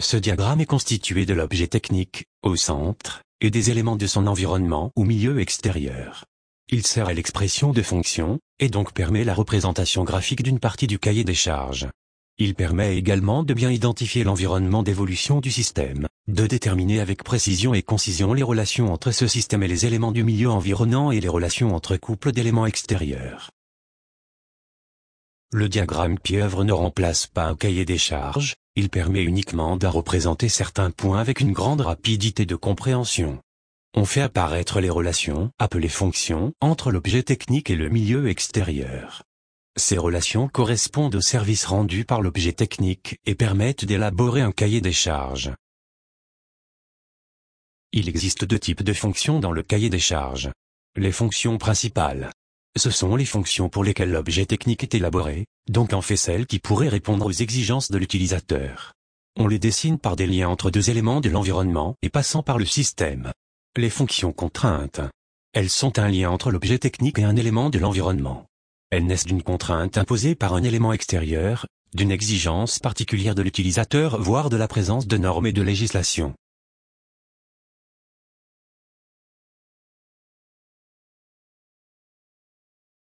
Ce diagramme est constitué de l'objet technique, au centre, et des éléments de son environnement ou milieu extérieur. Il sert à l'expression de fonctions, et donc permet la représentation graphique d'une partie du cahier des charges. Il permet également de bien identifier l'environnement d'évolution du système, de déterminer avec précision et concision les relations entre ce système et les éléments du milieu environnant et les relations entre couples d'éléments extérieurs. Le diagramme pièvre ne remplace pas un cahier des charges, il permet uniquement de représenter certains points avec une grande rapidité de compréhension. On fait apparaître les relations, appelées fonctions, entre l'objet technique et le milieu extérieur. Ces relations correspondent aux services rendus par l'objet technique et permettent d'élaborer un cahier des charges. Il existe deux types de fonctions dans le cahier des charges. Les fonctions principales. Ce sont les fonctions pour lesquelles l'objet technique est élaboré, donc en fait celles qui pourraient répondre aux exigences de l'utilisateur. On les dessine par des liens entre deux éléments de l'environnement et passant par le système. Les fonctions contraintes. Elles sont un lien entre l'objet technique et un élément de l'environnement. Elles naissent d'une contrainte imposée par un élément extérieur, d'une exigence particulière de l'utilisateur voire de la présence de normes et de législation.